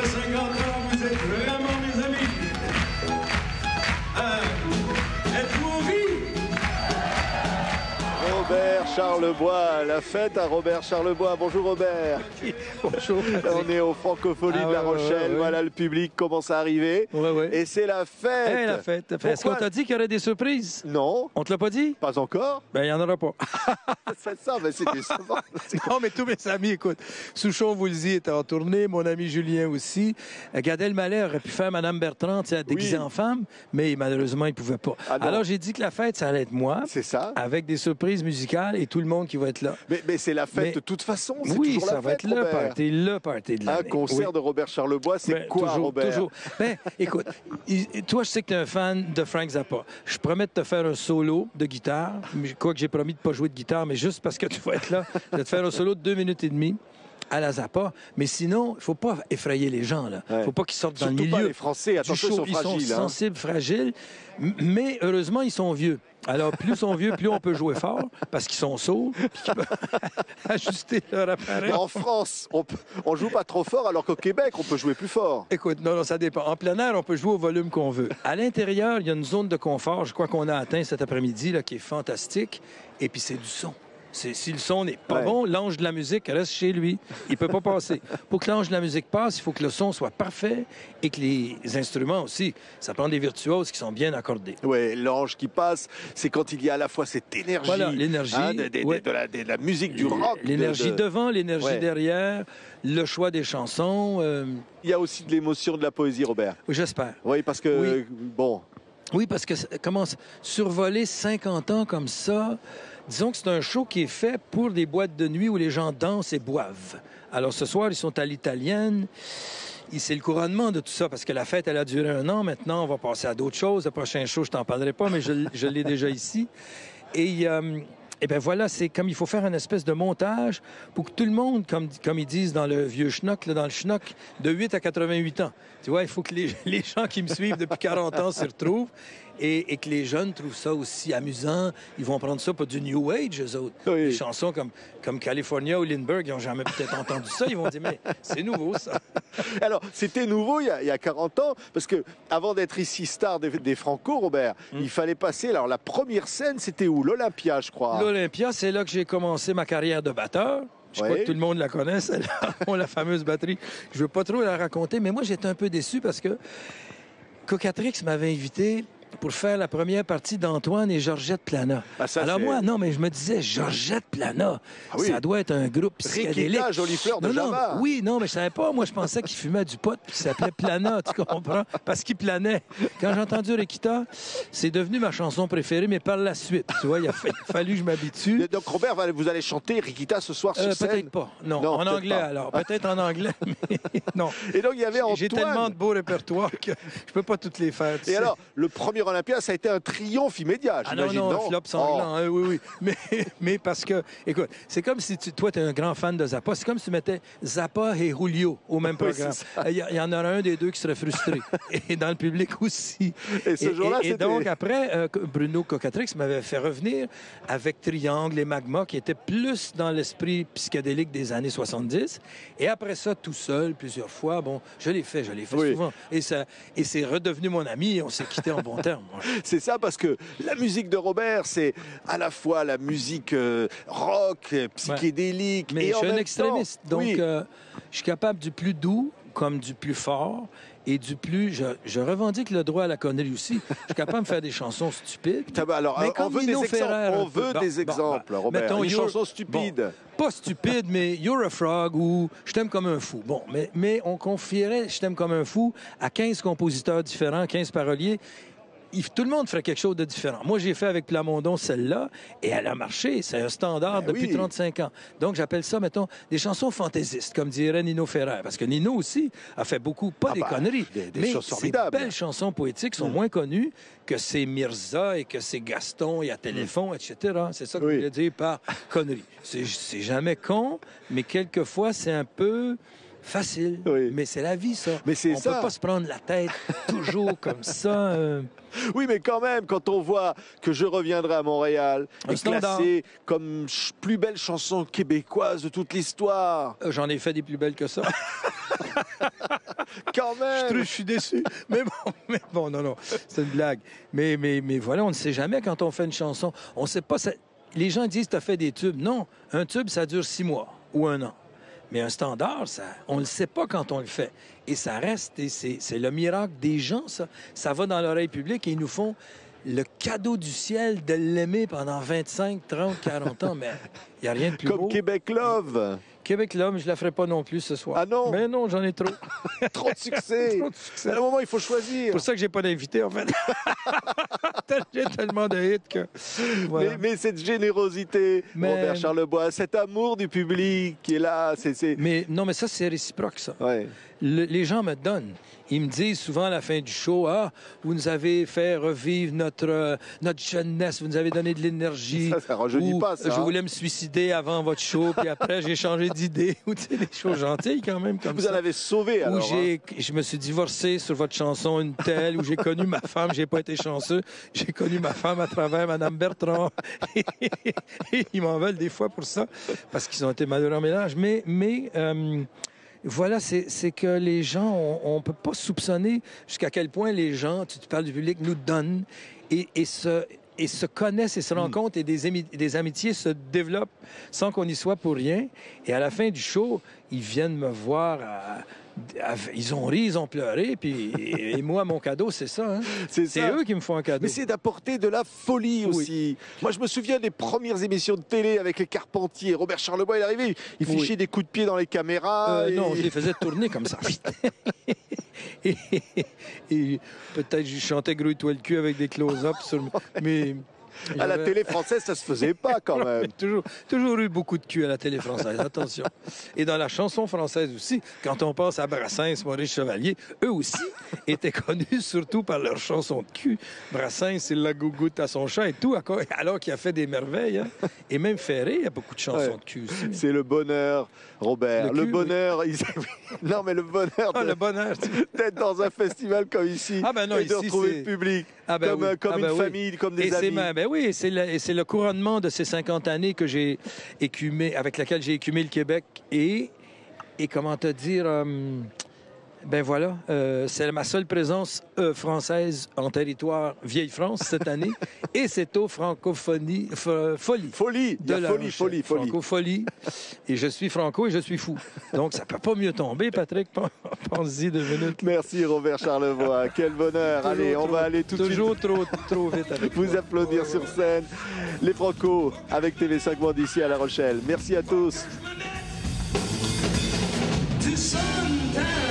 50 ans, vous êtes vraiment mes amis. Êtes-vous en vie? Robert Charlebois, la fête à Robert Charlebois. Bonjour Robert. Bonjour. On est aux Francopholies de La Rochelle. Ouais. Voilà, le public commence à arriver. Ouais. Et c'est la fête. Hey, la fête. Est-ce qu'on t'a dit qu'il y aurait des surprises? Non. On te l'a pas dit? Pas encore. Ben, il n'y en aura pas. C'est ça, mais c'est décevant. Non, mais tous mes amis, écoute, Souchon-Woolsey était en tournée, mon ami Julien aussi. Gad Elmaleh aurait pu faire Mme Bertrand, déguisée en femme, mais malheureusement, il ne pouvait pas. Alors, j'ai dit que la fête, ça allait être moi. C'est ça. Avec des surprises musicales et tout le monde qui va être là. Mais c'est la fête de toute façon. Oui, toujours ça la va fête, être le party de l'année. Un concert de Robert Charlebois, c'est quoi, toujours, Robert? Toujours. Ben, écoute, toi, je sais que tu es un fan de Frank Zappa. Je promets de te faire un solo de guitare. Quoique j'ai promis de ne pas jouer de guitare, mais juste parce que tu vas être là, je vais te faire un solo de 2 minutes et demie à la Zappa. Mais sinon, il ne faut pas effrayer les gens. Il ne faut pas qu'ils sortent dans le milieu. Surtout pas les Français, attention, ils sont fragiles. Ils sont sensibles, fragiles, mais heureusement, ils sont vieux. Alors, plus ils sont vieux, plus on peut jouer fort, parce qu'ils sont sourds, puis qu'ils peuvent ajuster leur appareil. En France, on joue pas trop fort, alors qu'au Québec, on peut jouer plus fort. Écoute, non, ça dépend. En plein air, on peut jouer au volume qu'on veut. À l'intérieur, il y a une zone de confort, je crois qu'on a atteint cet après-midi, là, qui est fantastique, et puis c'est du son. Si le son n'est pas bon, l'ange de la musique reste chez lui. Il ne peut pas passer. Pour que l'ange de la musique passe, il faut que le son soit parfait et que les instruments aussi, ça prend des virtuoses qui sont bien accordés. Oui, l'ange qui passe, c'est quand il y a à la fois cette énergie, voilà, l'énergie de la musique du rock. L'énergie devant, l'énergie derrière, le choix des chansons. Il y a aussi de l'émotion, de la poésie, Robert. Oui, j'espère. Oui, parce que, bon... Oui, parce que comment survoler 50 ans comme ça... Disons que c'est un show qui est fait pour des boîtes de nuit où les gens dansent et boivent. Alors, ce soir, ils sont à l'italienne. C'est le couronnement de tout ça, parce que la fête, elle a duré 1 an. Maintenant, on va passer à d'autres choses. Le prochain show, je t'en parlerai pas, mais je l'ai déjà ici. Et bien voilà, c'est comme il faut faire une espèce de montage pour que tout le monde, comme ils disent dans le vieux schnock, dans le schnock, de 8 à 88 ans. Tu vois, il faut que les gens qui me suivent depuis 40 ans s'y retrouvent. Et que les jeunes trouvent ça aussi amusant. Ils vont prendre ça pour du New Age, eux autres. Oui. Des chansons comme California ou Lindbergh, ils n'ont jamais peut-être entendu ça. Ils vont dire, mais c'est nouveau, ça. Alors, c'était nouveau il y a 40 ans, parce que avant d'être ici star des Franco, Robert, il fallait passer... Alors, la première scène, c'était où? L'Olympia, je crois. L'Olympia, c'est là que j'ai commencé ma carrière de batteur. Je crois que tout le monde la connaît, celle-là, la fameuse batterie. Je ne veux pas trop la raconter, mais moi, j'étais un peu déçu parce que Cocatrix m'avait invité pour faire la première partie d'Antoine et Georgette Plana. Alors moi, non, mais je me disais, Georgette Plana, ça doit être un groupe psychédélique. Rikita, jolie fleur de Java. Oui, non, mais je savais pas. Moi, je pensais qu'il fumait du pot puis qu'il s'appelait Plana, tu comprends? Parce qu'il planait. Quand j'ai entendu Rikita, c'est devenu ma chanson préférée, mais par la suite, tu vois, il a fallu que je m'habitue. Donc, Robert, vous allez chanter Rikita ce soir sur scène? Peut-être pas. Non, en anglais, alors. Peut-être en anglais, mais non. Et donc, il y avait Antoine. J'ai tellement de beaux répertoires que je peux pas toutes les faire. Et alors, le premier Olympia, ça a été un triomphe immédiat, j'imagine, non, un flop sanglant, hein, oui. Mais parce que, écoute, c'est comme si toi, tu es un grand fan de Zappa. C'est comme si tu mettais Zappa et Julio au même programme. Il y en aura un des deux qui serait frustré. Et dans le public aussi. Et ce jour-là, et donc, après, Bruno Cocatrix m'avait fait revenir avec Triangle et Magma, qui étaient plus dans l'esprit psychédélique des années 70. Et après ça, tout seul, plusieurs fois, bon, je l'ai fait souvent. Et c'est redevenu mon ami et on s'est quitté en bon terme. C'est ça, parce que la musique de Robert, c'est à la fois la musique rock, psychédélique. Mais et je suis un extrémiste, donc je suis capable du plus doux comme du plus fort. Et du plus, je revendique le droit à la connerie aussi. Je suis capable de faire des chansons stupides. Alors, mais on veut des exemples, Robert. Mettons, une chanson stupide. Pas stupide, mais You're a Frog ou Je t'aime comme un fou. Bon, mais on confierait Je t'aime comme un fou à 15 compositeurs différents, 15 paroliers. Tout le monde ferait quelque chose de différent. Moi, j'ai fait avec Plamondon celle-là, et elle a marché. C'est un standard depuis 35 ans. Donc, j'appelle ça, mettons, des chansons fantaisistes, comme dirait Nino Ferrer. Parce que Nino aussi a fait beaucoup, pas des conneries, mais ces belles chansons poétiques sont moins connues que c'est Mirza et que c'est Gaston et à Téléphone, etc. C'est ça que je voulais dire par conneries. C'est jamais con, mais quelquefois, c'est un peu... facile, mais c'est la vie, ça. Mais c'est ça. On peut pas se prendre la tête toujours comme ça. Oui, mais quand même, quand on voit que Je reviendrai à Montréal est classé comme plus belle chanson québécoise de toute l'histoire. J'en ai fait des plus belles que ça. Quand même. Je suis déçu. Mais bon, non, c'est une blague. Mais voilà, on ne sait jamais quand on fait une chanson. On ne sait pas. Les gens disent tu as fait des tubes. Non, un tube, ça dure 6 mois ou 1 an. Mais un standard, on ne le sait pas quand on le fait. Et ça reste, et c'est le miracle des gens, ça. Ça va dans l'oreille publique et ils nous font le cadeau du ciel de l'aimer pendant 25, 30, 40 ans. Mais il n'y a rien de plus beau. Comme Québec Love. Québec Love, je ne la ferai pas non plus ce soir. Ah non? Mais non, j'en ai trop. Trop de succès. Trop de succès. À un moment, il faut choisir. C'est pour ça que j'ai pas d'invité, en fait. J'ai tellement de hits que... Voilà. Mais cette générosité, Robert Charlebois, cet amour du public qui est là, c'est... Mais non, mais ça, c'est réciproque, ça. Ouais. Les gens me donnent. Ils me disent souvent à la fin du show, « Ah, vous nous avez fait revivre notre jeunesse, vous nous avez donné de l'énergie. » Ça rajeunit pas, ça. Je voulais me suicider avant votre show, puis après, j'ai changé d'idée. Ou tu sais, des choses gentilles quand même comme vous ça. en avez sauvé, alors. Je me suis divorcé sur votre chanson, une telle, où j'ai connu ma femme, j'ai pas été chanceux. J'ai connu ma femme à travers Mme Bertrand. Et ils m'en veulent des fois pour ça, parce qu'ils ont été malheureux en ménage. Mais voilà, c'est que les gens, on ne peut pas soupçonner jusqu'à quel point les gens, tu parles du public, nous donnent et se connaissent et se rencontrent et des amitiés se développent sans qu'on y soit pour rien. Et à la fin du show, ils viennent me voir... ils ont ri, ils ont pleuré, puis et moi, mon cadeau, c'est ça. Hein? C'est eux qui me font un cadeau. Mais c'est d'apporter de la folie aussi. Moi, je me souviens des premières émissions de télé avec les Carpentiers. Robert Charlebois, il arrivait, il fichait des coups de pied dans les caméras. Non, je les faisais tourner comme ça. et peut-être je chantais grouille-toi le cul avec des close-ups. Mais... À la télé française, ça se faisait pas quand même. Toujours eu beaucoup de cul à la télé française, attention. Et dans la chanson française aussi, quand on passe à Brassens, Maurice Chevalier, eux aussi étaient connus surtout par leurs chansons de cul. Brassens, il la gougoute à son chat et tout, alors qu'il a fait des merveilles. Hein. Et même Ferré, il y a beaucoup de chansons de cul aussi. C'est le bonheur, Robert. Le bonheur, oui. Non, mais le bonheur d'être dans un festival comme ici et de retrouver le public comme une famille, comme des amis. Oui, c'est le couronnement de ces 50 années que j'ai écumé, avec laquelle j'ai écumé le Québec et comment te dire, voilà, c'est ma seule présence française en territoire Vieille France cette année et c'est au Francophonie Folie de la Rochelle. Francofolie. Et je suis franco et je suis fou. Donc ça peut pas mieux tomber, Patrick. Pense-y 2 minutes. Merci Robert Charlebois. Quel bonheur. Allez, on va aller tout de suite. Toujours trop vite avec vous applaudir sur scène. Les Franco avec TV5 Monde d'ici à La Rochelle. Merci à tous. To sundown.